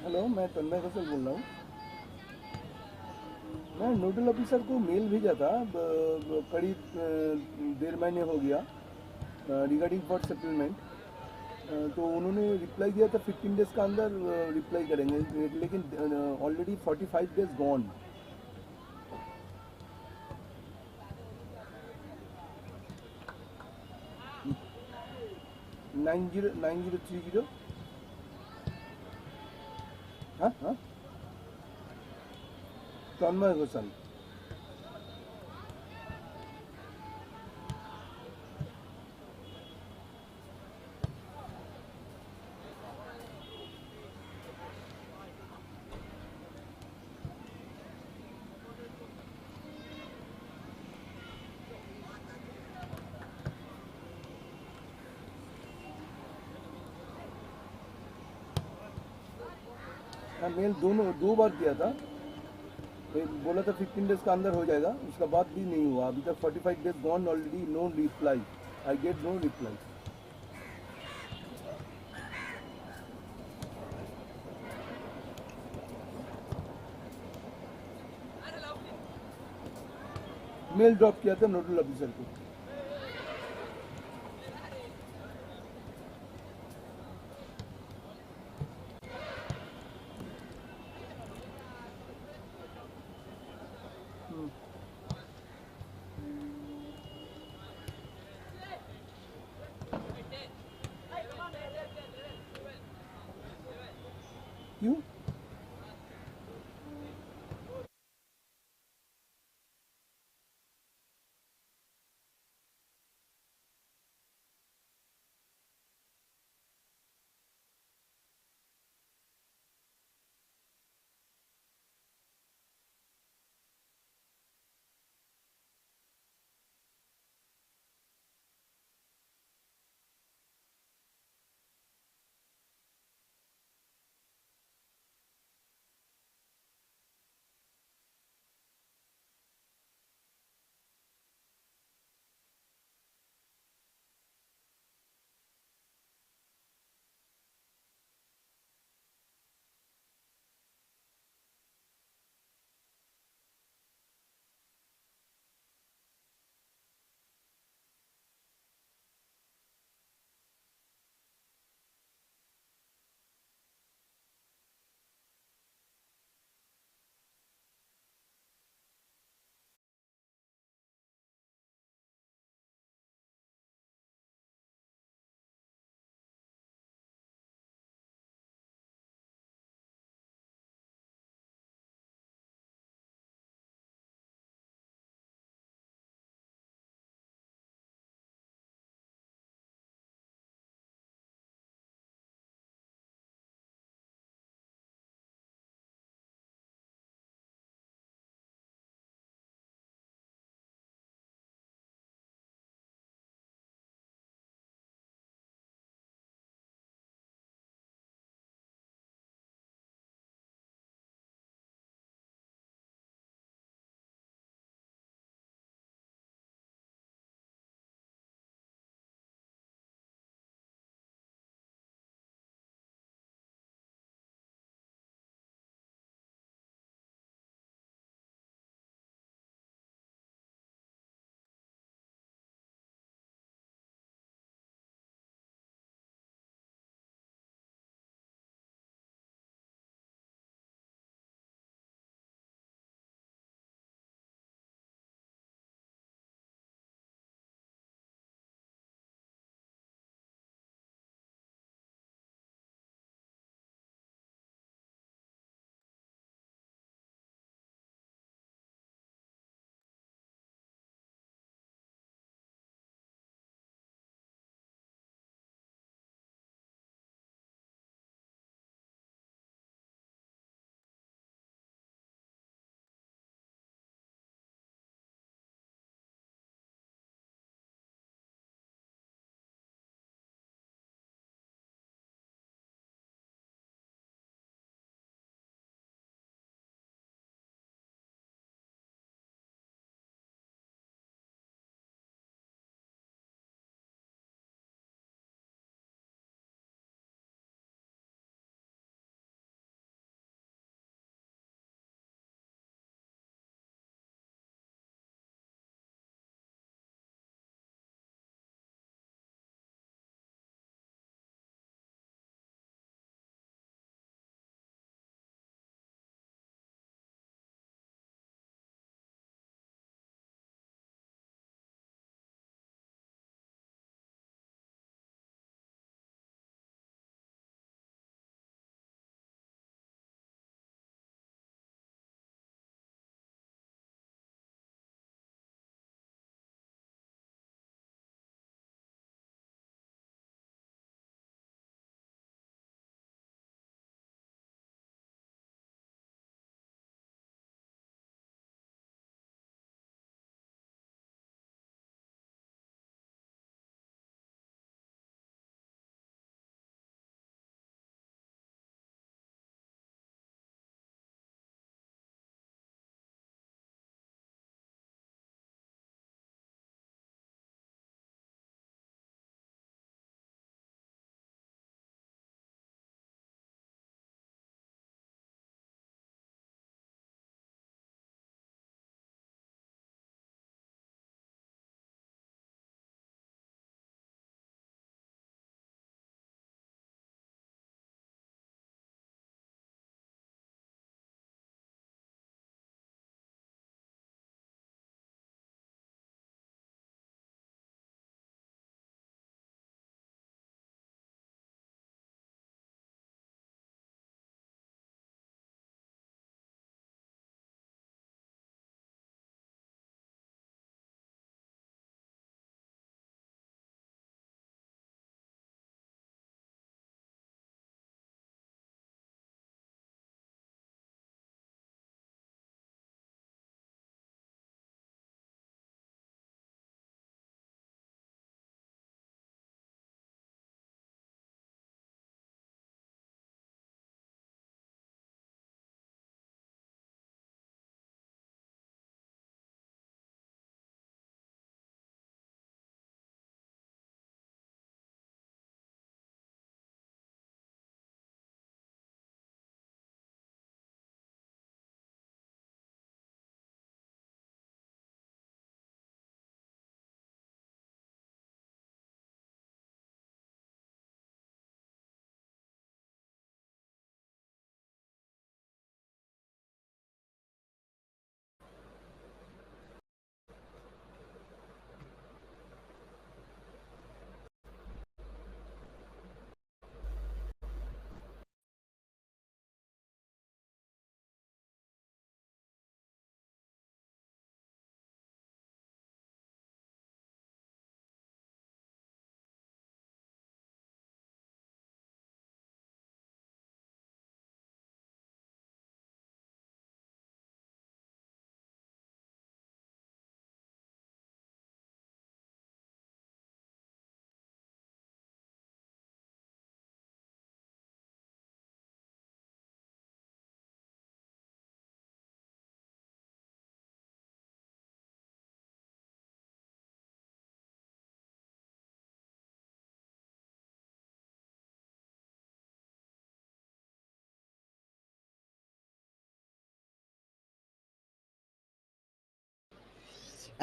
Hello, मैं तन्मय कौशल बोल रहा हूँ। मैं नोडल ऑफिसर को मेल भेजा था करीब 1.5 महीने हो गया रिगार्डिंग फॉर सेटलमेंट। तो उन्होंने रिप्लाई दिया था 15 डेज का अंदर रिप्लाई करेंगे, लेकिन ऑलरेडी 45 डेज गॉन। 909030। हाँ हाँ, तन्मय कौशल। हाँ, मेल दो बार किया था। बोला था 15 डेज का अंदर हो जाएगा, उसका बाद भी नहीं हुआ। अभी तक 45 days gone already, no reply. I get no reply. Mail drop किया था नोडल ऑफिसर को। क्यों?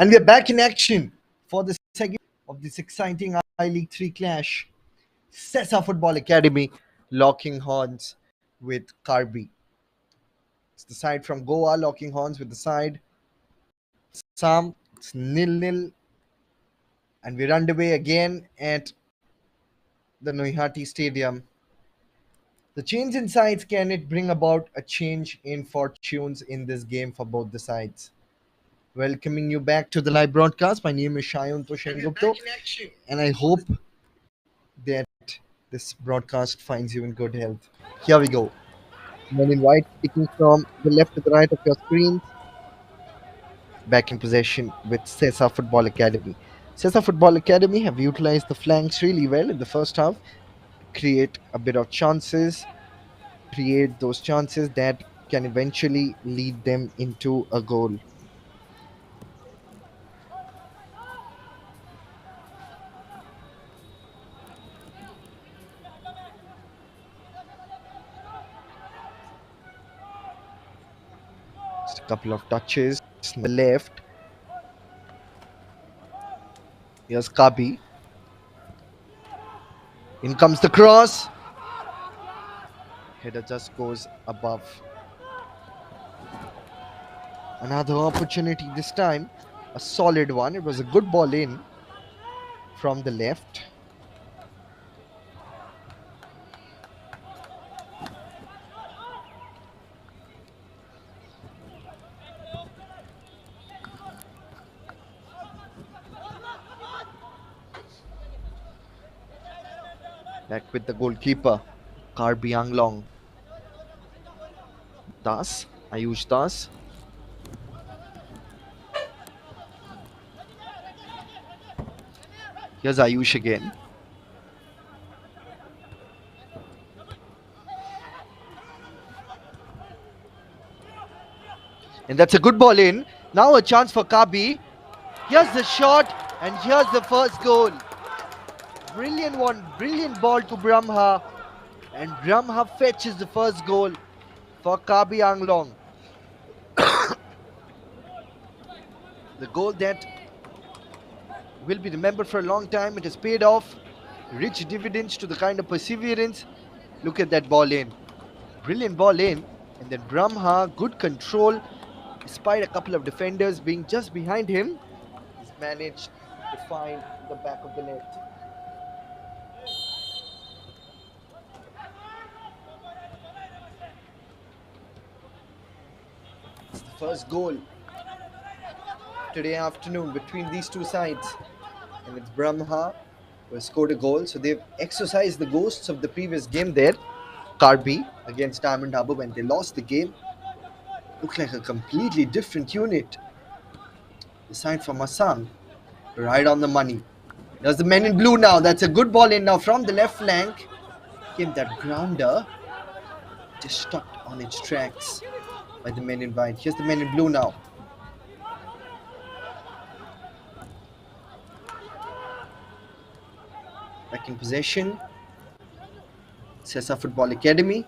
And we're back in action for the second of this exciting I League 3 clash. Sesa Football Academy locking horns with Karbi. It's the side from Goa locking horns with the side. Sam, it's nil-nil. And we're underway again at the Noihati Stadium. The change in sides, can it bring about a change in fortunes in this game for both the sides? Welcoming you back to the live broadcast. My name is Shayun Toshengupto, and I hope that this broadcast finds you in good health. Here we go. Men in white sticking from the left to the right of your screens. Back in possession with Sesa Football Academy. Sesa Football Academy have utilized the flanks really well in the first half, create a bit of chances, create those chances that can eventually lead them into a goal. Just a couple of touches on the left. Here's Kabi. In comes the cross. Header just goes above. Another opportunity this time. A solid one. It was a good ball in from the left. Back with the goalkeeper, Karbi Anglong. Das, Ayush Das. Here's Ayush again. And that's a good ball in. Now a chance for Kabi. Here's the shot, and here's the first goal. Brilliant one, brilliant ball to Brahma. And Brahma fetches the first goal for Karbi Anglong. The goal that will be remembered for a long time. It has paid off. Rich dividends to the kind of perseverance. Look at that ball in. Brilliant ball in. And then Brahma, good control. Despite a couple of defenders being just behind him, he's managed to find the back of the net. It's the first goal today afternoon between these two sides. And it's Brahma who has scored a goal. So they've exorcised the ghosts of the previous game there. Karbi against Diamond Harbour when they lost the game. Looked like a completely different unit. The side from Assam, right on the money. There's the men in blue now. That's a good ball in now from the left flank. Came that grounder. Just stopped on its tracks by the men in white. Here's the men in blue now. Back in possession. Sesa Football Academy.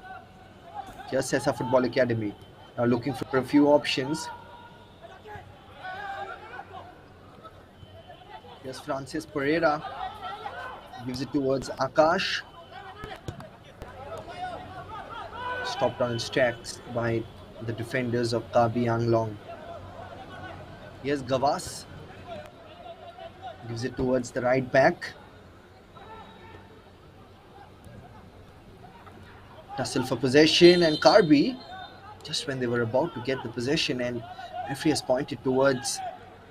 Here's Sesa Football Academy. Now looking for a few options. Here's Francis Pereira. Gives it towards Akash. Stopped on its tracks by the defenders of Karbi Anglong. Here's Gavas. Gives it towards the right back. Tussle for possession, and Karbi, just when they were about to get the possession, and referee has pointed towards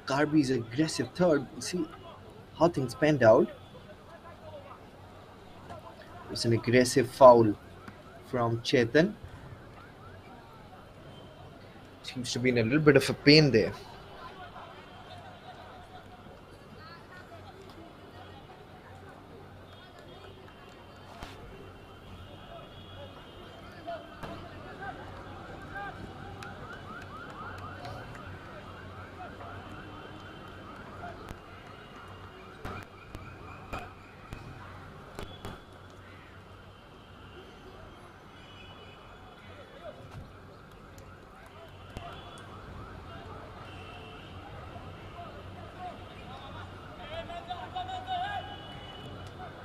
Karbi's aggressive third. You see how things panned out. It was an aggressive foul from Chetan. Seems to be in a little bit of a pain there.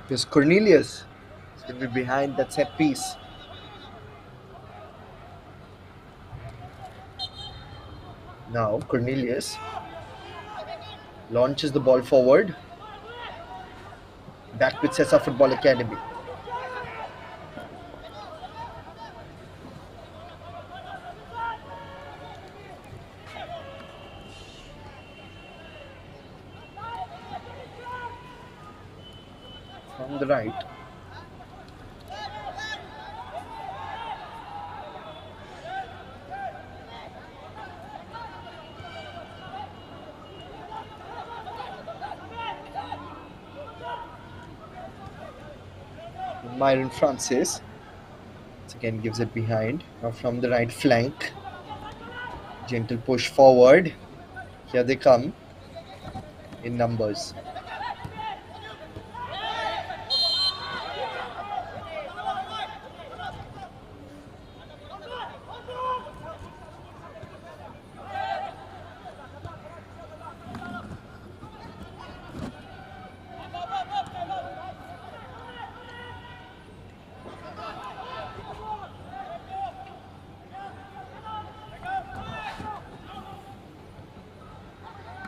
Here's Cornelius. He's going to be behind that set piece. Now Cornelius launches the ball forward. Back with Sesa Football Academy. From the right. Myron Francis once again gives it behind. Now from the right flank. Gentle push forward. Here they come in numbers.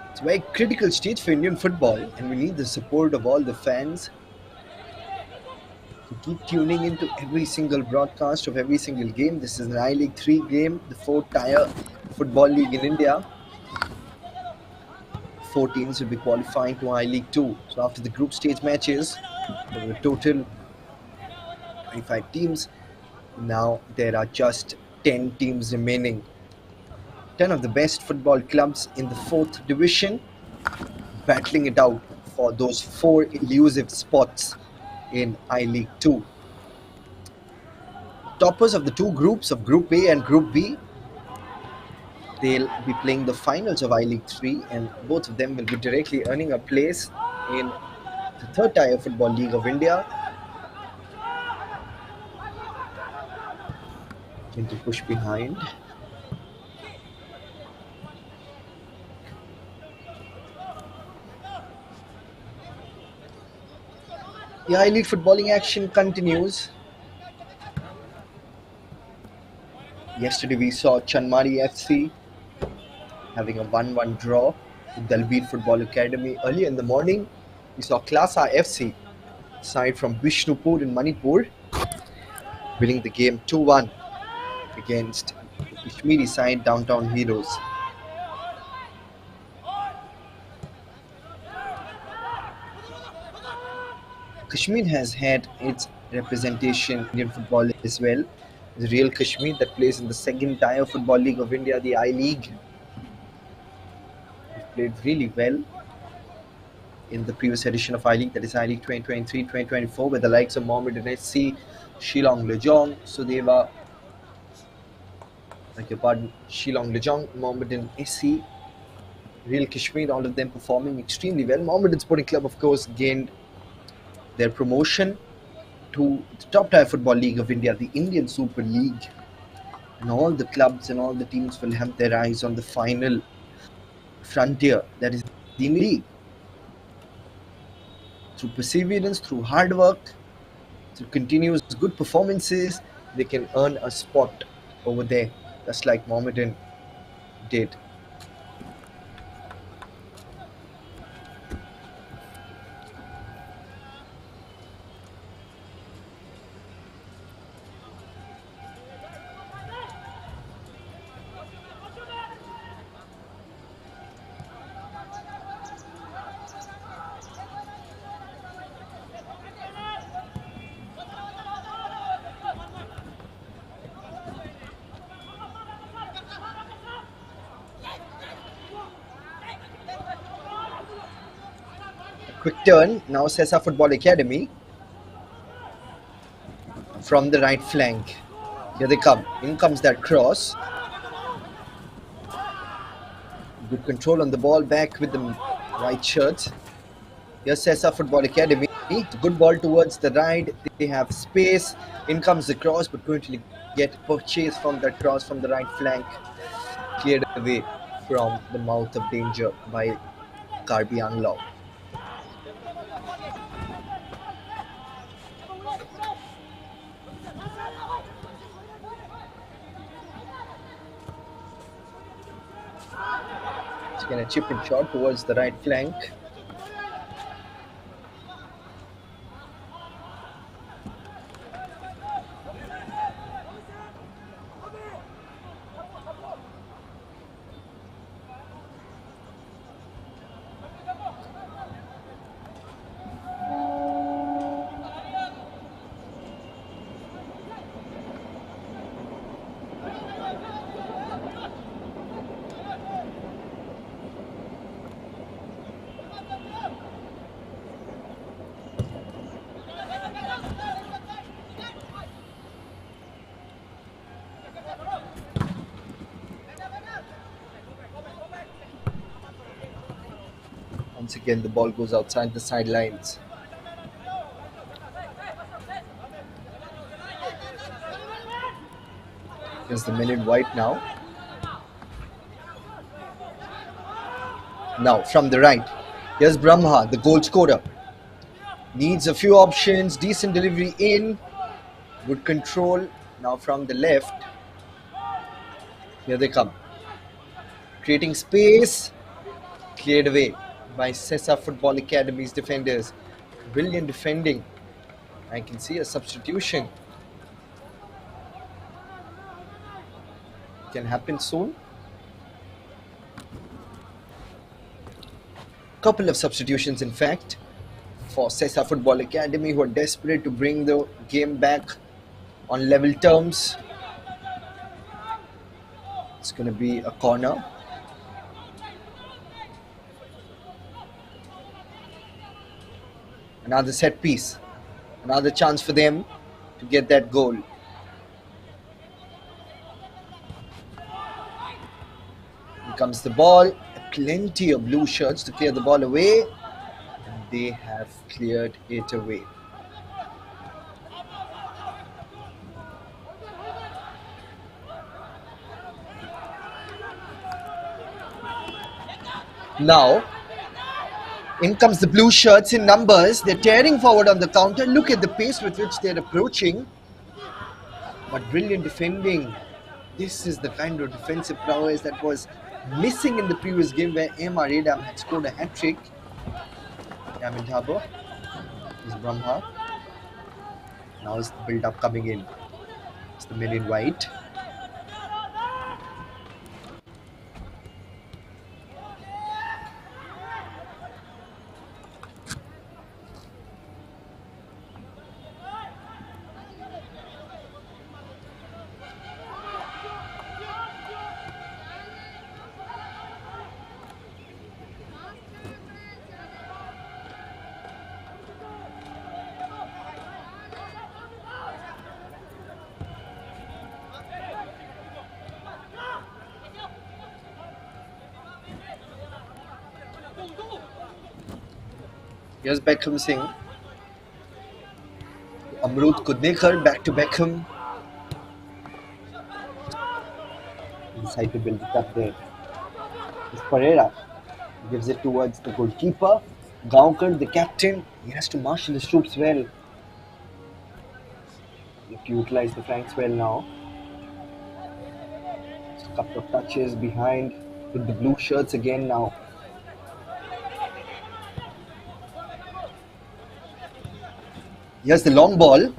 It's a very critical stage for Indian football, and we need the support of all the fans to keep tuning into every single broadcast of every single game. This is an I League 3 game, the fourth tier football league in India. 4 teams will be qualifying to I League 2. So after the group stage matches, there were a total 25 teams. Now there are just 10 teams remaining. 10 of the best football clubs in the 4th division battling it out for those 4 elusive spots in I League 2. Toppers of the 2 groups of Group A and Group B, they'll be playing the finals of I League 3, and both of them will be directly earning a place in the 3rd tier Football League of India. Into push behind. The I League footballing action continues. Yesterday we saw Chanmari FC having a 1-1 draw with Dalbir Football Academy. Earlier in the morning, we saw Klasa FC, side from Bishnupur in Manipur, winning the game 2-1 against the Kashmiri side Downtown Heroes. Kashmir has had its representation in Indian football as well. The real Kashmir that plays in the 2nd tier Football League of India, the I League. They've played really well in the previous edition of I League, that is I League 2023-2024, with the likes of Mohammedan SC, Shillong Lejong, Sudeva, Shillong Lejong, Mohammedan SC, Real Kashmir, all of them performing extremely well. Mohammedan Sporting Club, of course, gained their promotion to the top tier Football League of India, the Indian Super League. And all the clubs and all the teams will have their eyes on the final frontier, that is the Indian League. Through perseverance, through hard work, through continuous good performances, they can earn a spot over there, just like Mohammedan did. Quick turn, now Sesa Football Academy from the right flank. Here they come. In comes that cross. Good control on the ball, back with the white shirts. Here's Sesa Football Academy. Good ball towards the right. They have space. In comes the cross, but going to get purchased from that cross from the right flank. Cleared away from the mouth of danger by Karbi Anglong. It's again a chip and shot towards the right flank. Once again, the ball goes outside the sidelines. Here's the men in white now. Now from the right, here's Brahma, the goal scorer. Needs a few options, decent delivery in, good control. Now from the left, here they come. Creating space, cleared away by Sesa Football Academy's defenders. Brilliant defending. I can see a substitution can happen soon. Couple of substitutions, in fact, for Sesa Football Academy, who are desperate to bring the game back on level terms. It's going to be a corner. Another set piece. Another chance for them to get that goal. Here comes the ball. Plenty of blue shirts to clear the ball away. And they have cleared it away. Now, in comes the blue shirts in numbers. They're tearing forward on the counter. Look at the pace with which they're approaching. But brilliant defending. This is the kind of defensive prowess that was missing in the previous game where MR Adam had scored a hat-trick. Yamin Thaber is Brahma. Now is the build-up coming in. It's the men in white. Here's Beckham Singh. Amrut Kudnekar back to Beckham. Decide to build it up there. It's Pereira. Gives it towards the goalkeeper. Gaonkar, the captain. He has to marshal his troops well. You have to utilize the flanks well now. Just a couple of touches behind with the blue shirts again now. Here's the long ball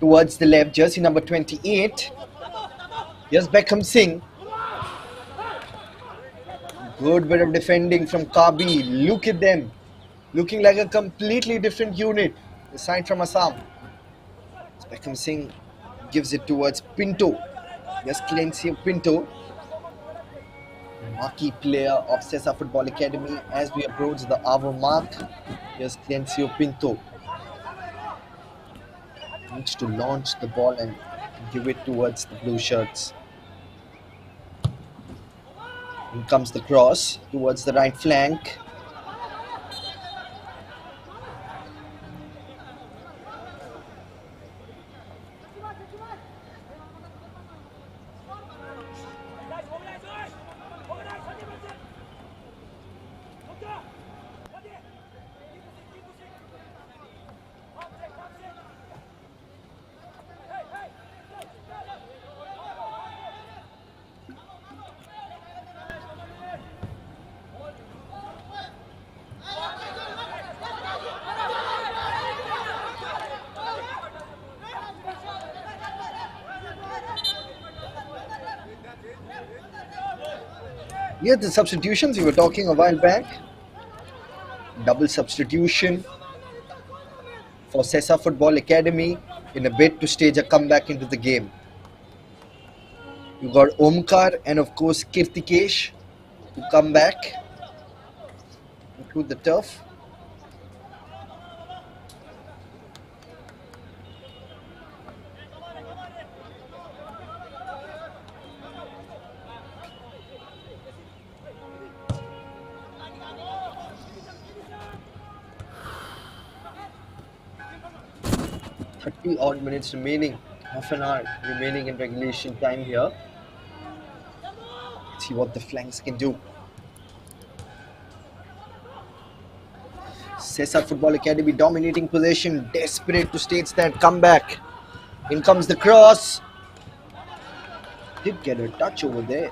towards the left, jersey number 28. Here's Beckham Singh. Good bit of defending from Karbi. Look at them. Looking like a completely different unit. The side from Assam. Beckham Singh gives it towards Pinto. Here's Clencio Pinto. Marquee player of Sesa Football Academy as we approach the hour mark. Here's Clencio Pinto. Needs to launch the ball and give it towards the blue shirts. In comes the cross towards the right flank. Here the substitutions we were talking a while back. Double substitution for Sesa Football Academy in a bid to stage a comeback into the game. You got Omkar and of course Kirtikesh to come back into the turf. 30 odd minutes remaining, half an hour remaining in regulation time here. Let's see what the flanks can do. Sesa Football Academy dominating possession, desperate to stage that comeback. In comes the cross. Did get a touch over there.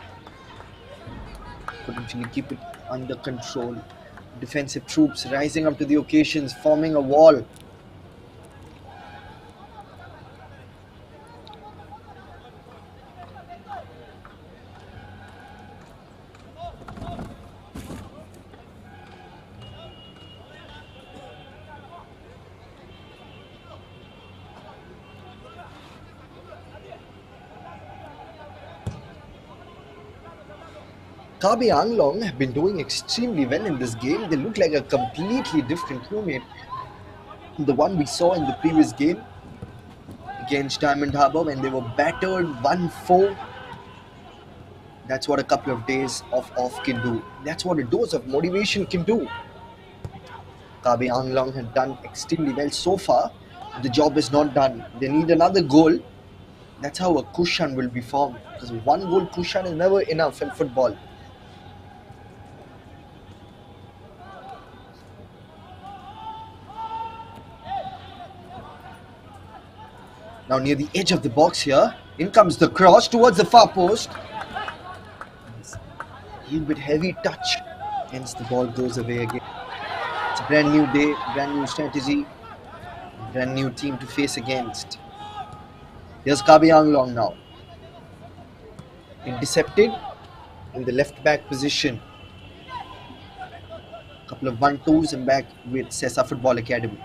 Couldn't really keep it under control. Defensive troops rising up to the occasions, forming a wall. Karbi Anglong have been doing extremely well in this game. They look like a completely different crewmate from the one we saw in the previous game against Diamond Harbour when they were battered 1-4. That's what a couple of days of off can do. That's what a dose of motivation can do. Karbi Anglong had done extremely well so far. The job is not done. They need another goal. That's how a cushion will be formed. Because one goal cushion is never enough in football. Now near the edge of the box here, in comes the cross towards the far post. A little bit heavy touch, hence the ball goes away again. It's a brand new day, brand new strategy, brand new team to face against. Here's Karbi Anglong now. Intercepted in the left back position. Couple of 1-2s and back with Sesa Football Academy.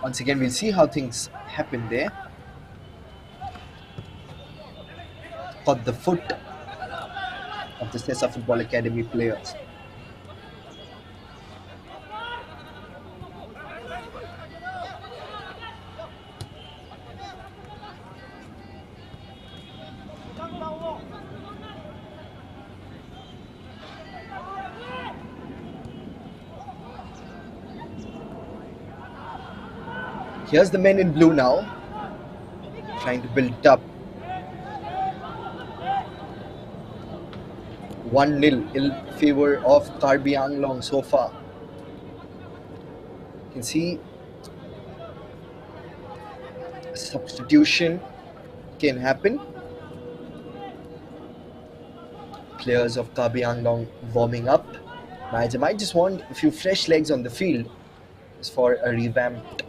Once again, we'll see how things happen there. Caught the foot of the Sesa Football Academy players. Here's the men in blue now, trying to build up. 1-0 in favor of Karbi Anglong so far. You can see a substitution can happen. Players of Karbi Anglong warming up. I might just want a few fresh legs on the field for a revamped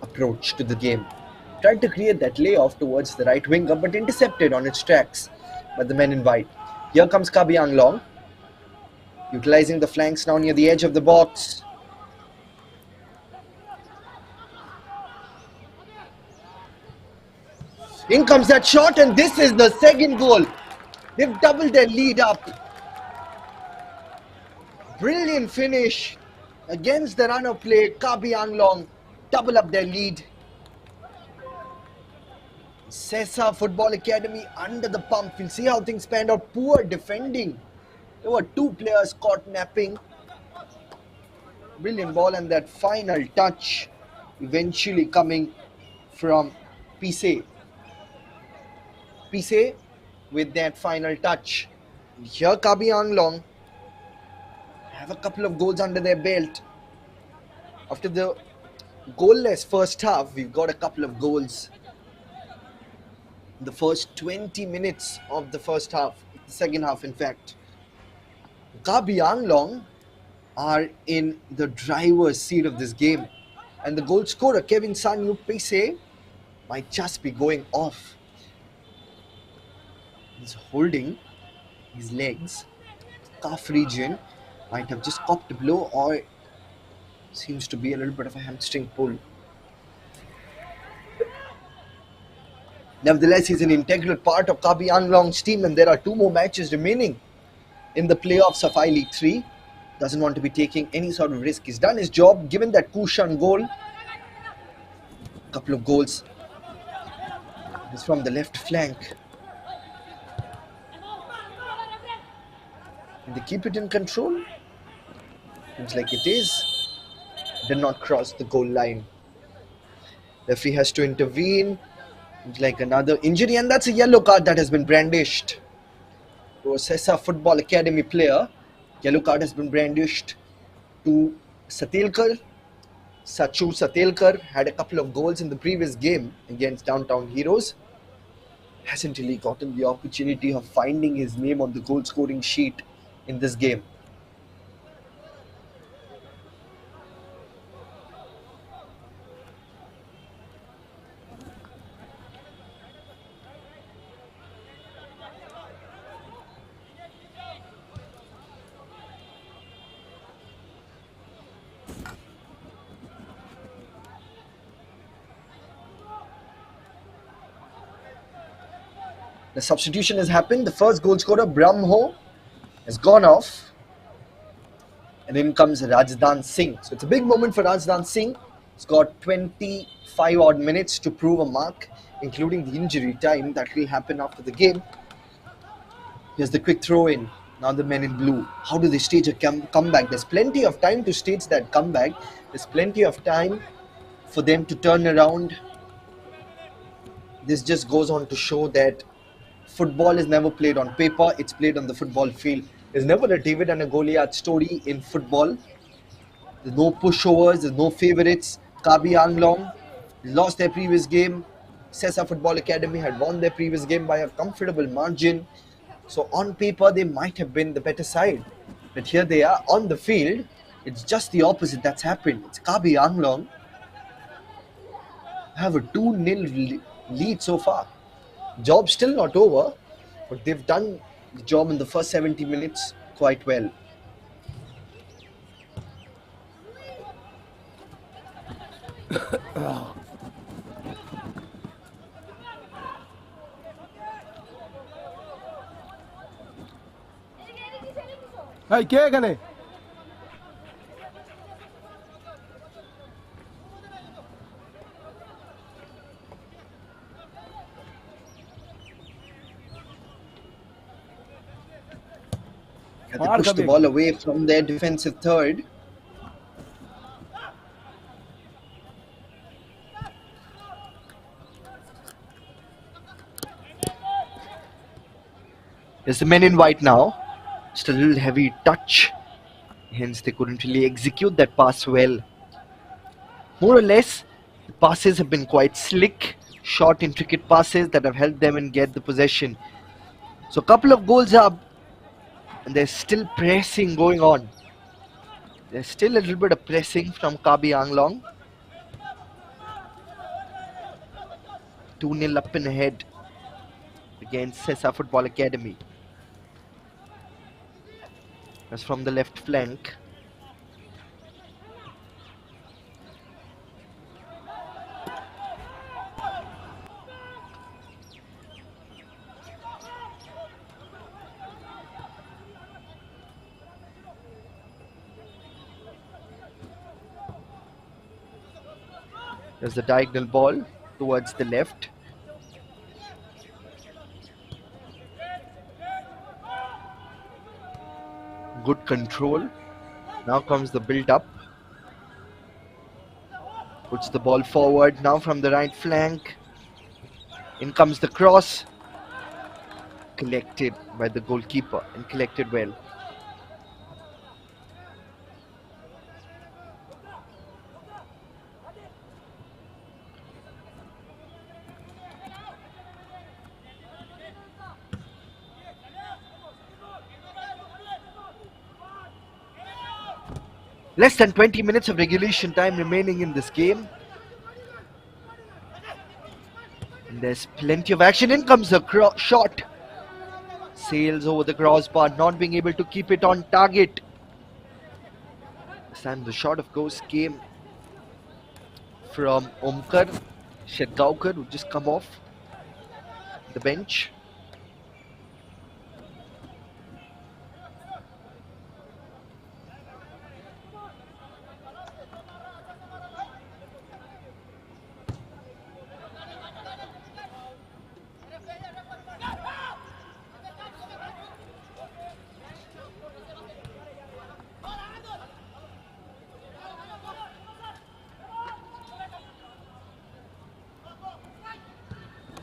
approach to the game. Tried to create that layoff towards the right winger, but intercepted on its tracks by the men in white. Here comes Karbi Anglong, utilizing the flanks now near the edge of the box. In comes that shot, and this is the second goal. They've doubled their lead up. Brilliant finish against the run of play. Karbi Anglong double up their lead. Sesa Football Academy under the pump. We'll see how things panned out. Poor defending. There were two players caught napping. Brilliant ball, and that final touch eventually coming from Pise. Pise with that final touch. Here Karbi Anglong have a couple of goals under their belt. After the goalless first half, we've got a couple of goals. The first 20 minutes of the first half, the second half in fact. Karbi Anglong are in the driver's seat of this game. And the goal scorer, Kevin Sanyu Pese, might just be going off. He's holding his legs, calf region, might have just copped a blow or seems to be a little bit of a hamstring pull. Nevertheless, he's an integral part of Karbi Anglong's team, and there are 2 more matches remaining in the playoffs of I-League 3. Doesn't want to be taking any sort of risk. He's done his job, given that Kushan goal. Couple of goals. He's from the left flank. Did they keep it in control? Seems like it is. Did not cross the goal line. Referee has to intervene. Seems like another injury, and that's a yellow card that has been brandished to a Sesa Football Academy player. Yellow card has been brandished to Satelkar. Sachu Satelkar had a couple of goals in the previous game against Downtown Heroes. Hasn't really gotten the opportunity of finding his name on the goal scoring sheet in this game. The substitution has happened. The first goal scorer, Brahmo, has gone off. And in comes Rajdan Singh. So it's a big moment for Rajdan Singh. He's got 25 odd minutes to prove a mark, including the injury time that will happen after the game. Here's the quick throw in. Now the men in blue. How do they stage a comeback? There's plenty of time to stage that comeback. There's plenty of time for them to turn around. This just goes on to show that football is never played on paper, it's played on the football field. There's never a David and a Goliath story in football. There's no pushovers, there's no favourites. Karbi Anglong lost their previous game. Sesa Football Academy had won their previous game by a comfortable margin. So on paper, they might have been the better side. But here they are on the field. It's just the opposite that's happened. It's Karbi Anglong have a 2-0 lead so far. Job still not over, but they've done the job in the first 70 minutes quite well. Hey, কে এখানে? They push the ball away from their defensive third. There's the men in white now. Just a little heavy touch. Hence, they couldn't really execute that pass well. More or less, the passes have been quite slick. Short, intricate passes that have helped them and get the possession. So, a couple of goals up. And there's still pressing going on. There's still a little bit of pressing from Karbi Anglong. 2-0 up and ahead against Sesa Football Academy. That's from the left flank. There's the diagonal ball towards the left. Good control. Now comes the build-up. Puts the ball forward. Now from the right flank. In comes the cross. Collected by the goalkeeper and collected well. Less than 20 minutes of regulation time remaining in this game. And there's plenty of action. In comes the shot. Sails over the crossbar, not being able to keep it on target. This time the shot, of course, came from Omkar Shetgaonkar, who just come off the bench.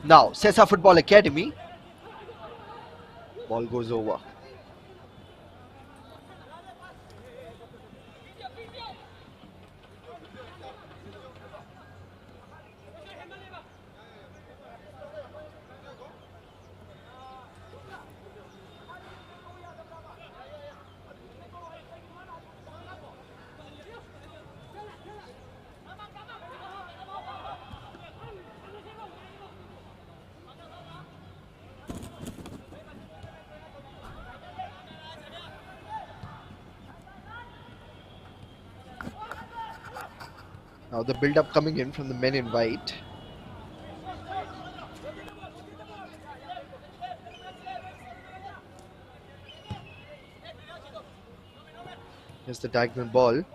Now, Sesa Football Academy. Ball goes over. Now the build-up coming in from the men in white. Here's the diagonal ball.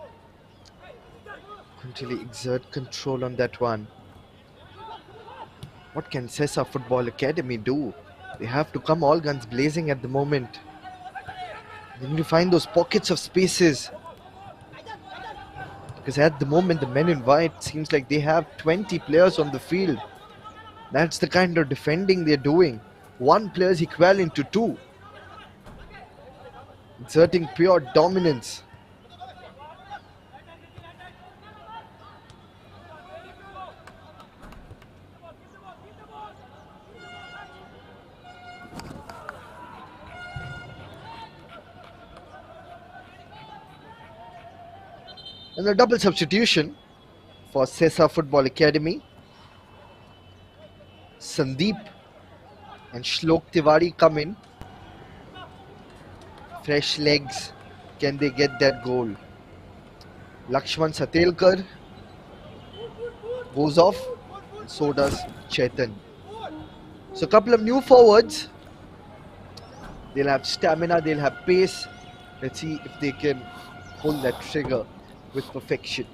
Couldn't really exert control on that one. What can Sesa Football Academy do? They have to come all guns blazing at the moment. They need to find those pockets of spaces. Because at the moment, the men in white seems like they have 20 players on the field. That's the kind of defending they're doing. One player is equivalent to two. Exerting pure dominance. And a double substitution for Sesa Football Academy. Sandeep and Shlok Tiwari come in. Fresh legs. Can they get that goal? Lakshman Satelkar goes off. And so does Chetan. So a couple of new forwards. They'll have stamina, they'll have pace. Let's see if they can pull that trigger with perfection.